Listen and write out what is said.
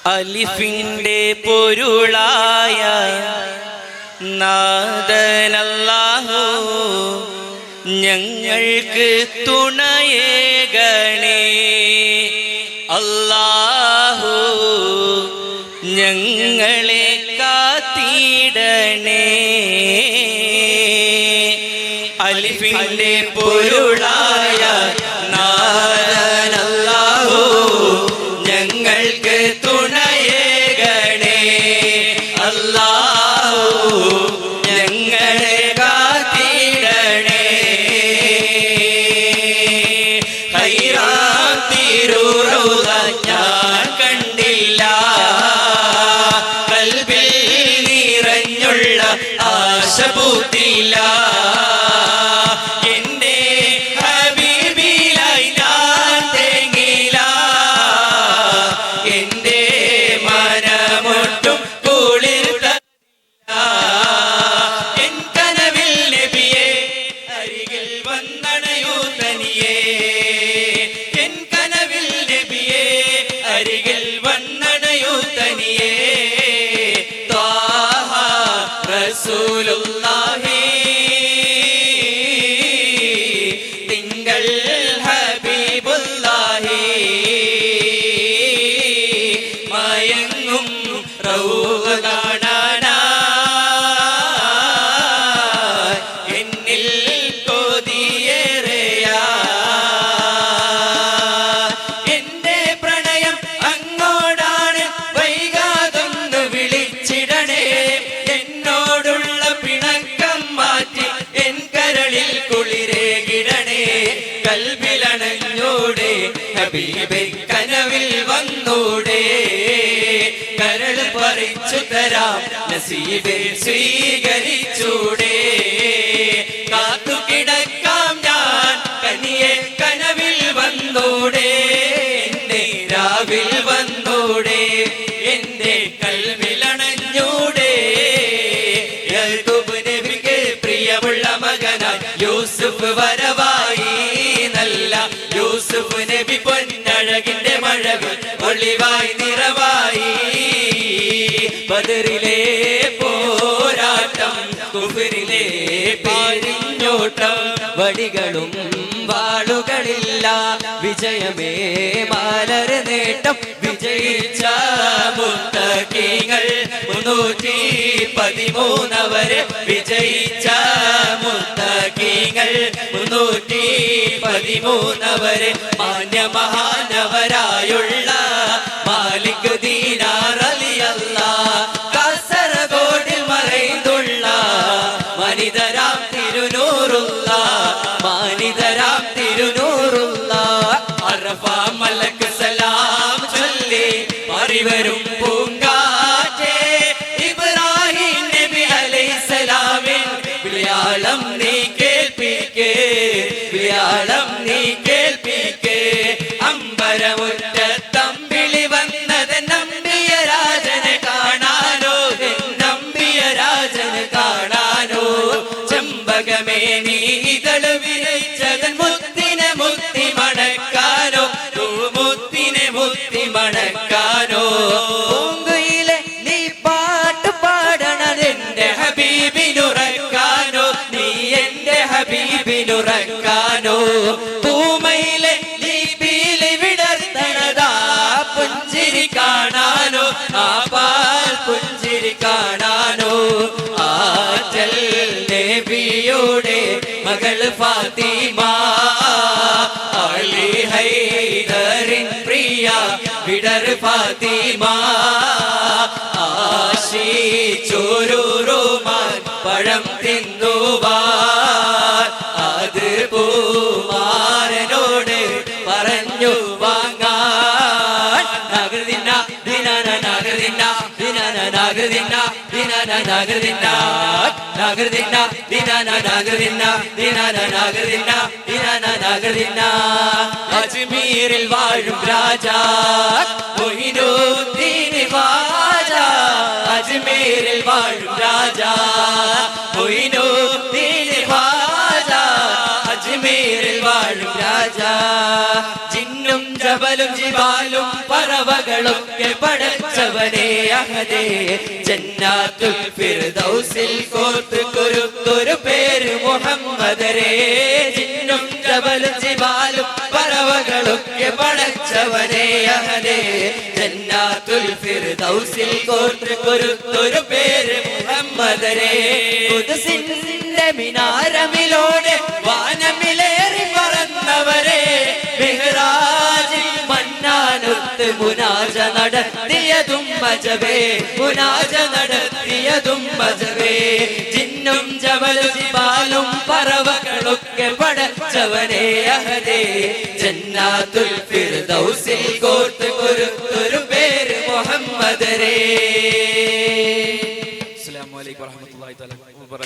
അലിഫിന്റെ പൊരുളായ നാദനല്ലാഹു ഞങ്ങൾക്ക് തുണയേകണേ. അല്ലാഹു ഞങ്ങളെ കാത്തിടണേ. അലിഫിന്റെ പൊരുളായ നാദനല്ലാഹു ഞങ്ങൾക്ക് തുണയേകണേ. അല്ലാഹു ഞങ്ങളെ കാത്തിടണേ. ഹൈറാത്തിരുറൗള ഞാൻ കണ്ടില്ല, കൽബിൽ നിറഞ്ഞുള്ള ആശ പൂത്തില്ല. എന്റെ ഹബീബിലായി ഞാൻ തേങ്ങില്ല, എന്റെ മനമൊട്ടും കുളിർത്ത. എൻ കനവിൽ നബിയെ അരികിൽ വന്നണയൂ തനിയേ. എൻ കനവിൽ നബിയെ അരികിൽ വന്നണയൂ തനിയേ. ത്വാഹ റസൂലുള്ളാഹി തിങ്കൾ ഹബീബുല്ലാഹി മയങ്ങും റൗള കാണാനായി എന്നിൽ കൊതിയേറെയാ. എന്റെ പ്രണയം അങ്ങോടാണ്, വൈകാതൊന്ന് വിളിച്ചിടണേ. എന്നോടുള്ള പിണക്കം മാറ്റി എൻ കരളിൽ കുളിരേകിടണേ. കൽബിലണഞ്ഞൂടെ ഹബീബേ കനവിൽ വന്നൂടെ. കരൾ പറിച്ചു തരാം നസീബേ സ്വീകരിച്ചൂടെ. കാത്തു കിടക്കാം ഞാൻ കനിയെ കനവിൽ വന്നൂടെ. എന്റെ രാവിൽ വന്നൂടെ, എന്റെ കൽബിലണഞ്ഞൂടെ. യാക്കൂബ് നബിക്ക് പ്രിയമുള്ള മകനായി യൂസുഫ് വരവായി. നല്ല യൂസുഫ് നബി പൊന്നഴകിന്റെ മഴവിൽ ഒളിവായി നിറവായി. ബദറിലെ പോരാട്ടം, കുഫറിലെ പാരിഞ്ഞോട്ടം, വടികളും വാളുകളില്ല വിജയമേ മാലർ നേട്ടം. വിജയിച്ച മുത്തഖീങ്ങൾ 313 വരെ. വിജയിച്ച മുത്തഖീങ്ങൾ 313 വരെ. മാന്യമഹാനവരായുള്ള മാലിക് ദീനാർ റളിയല്ലാഹ് കാസർഗോഡിൽ മറൈന്തുള്ള മനിതരാം തിരുനൂറുള്ള, മാനിതരാം തിരുനൂറുള്ള. അറഫ മലക്ക് സലാം ചൊല്ലി മറിവരും പൂങ്കാറ്റേ. ഇബ്രാഹിം നബി അലൈഹിസ്സലാമിൻ വിളിയാളം നീ കേൾപ്പിക്കേ, വിളിയാളം നീ കേൾപ്പിക്കേ. അമ്പരമുറ്റത്തമ്പിളി വന്നത് നമ്പിയ രാജനെ കാണാനോ, നമ്പിയ രാജന് കാണാനോ. ചെമ്പകമേ നീ ഇതള് വിരിച്ചതൻ മുത്തിനെ മുത്തി മണക്കാനോ, മുത്തിനെ മുത്തി മണക്കാനോ. പൂങ്കുയിലെ നീ പാട്ട് പാടണതെന്റെ ഹബീബിനുറക്കാനോ, നീ എന്റെ ഹബീബിനുറക്കാനോ. പൂമയിലെ നീ പീലി വിടർത്തണതാ പുഞ്ചിരി കാണാനോ, ആ പാൽ പുഞ്ചിരി കാണാനോ. ആറ്റൽ നബിയുടെ മകൾ ഫാത്തിമ, അലി ഹൈദറിൻ പ്രിയ വിടർ ഫാത്തിമ. ആശിച്ചോരുമാൻ പഴം തിന്നുവാൻ അത് പൂമാരനോട് പറഞ്ഞു വാങ്ങാൻ. നഗർദിന ദിനന നഗർദിന ദിനന നഗർദിന ദിനന നഗർദിന നഗർദിന ദിനന നഗർദിന ദിനന നഗർദിന ദിനന നഗർദിന. അജ്മീരിൽ വാഴും രാജാ മൊയ്നുദ്ദീൻ ഖ്വാജ. അജ്മീരിൽ വാഴും രാജാ മൊയ്നുദ്ദീൻ ഖ്വാജ. അജ്മീരിൽ വാഴും രാജാ. ജിന്നും ജബലും ജിബാലും പറവകളൊക്കെ പടച്ച പടച്ചവനെ അഹദേ ജന്നാത്തുൽ ഫിർദൗസിൽ കോർത്ത് കുരുത്തൊരു പേര് മുഹമ്മദരേ ജിന്നും ജബലും ജിബാലും പറവകളൊക്കെ പടച്ചവനെ അഹദേ ജന്നാത്തുൽ ഫിർദൗസിൽ കോർത്ത് കുരുത്തൊരു പേര് മുഹമ്മദരേ ഖുദ്സിന്റെ മിനാരമിലോടെ വാനമിലേറി പറന്നവരെ മിഹ്റാജിൽ മന്നാനൊത്ത് മുനാജ നടത്തിയതും മജബേ മുനാജ നടത്തിയതും മജബേ ജിന്നും ജബലും ജിബാലും പറവകളൊക്കെ പടച്ചവനെ അഹദേ ജന്നാത്തുൽ ഫിർദൗസിൽ കോർത്ത് കുരുത്തൊരു പേര് മുഹമ്മദരേ. അസ്സലാമു അലൈക്കും വറഹ്മത്തുള്ളാഹി തആല വബറകാതുഹു.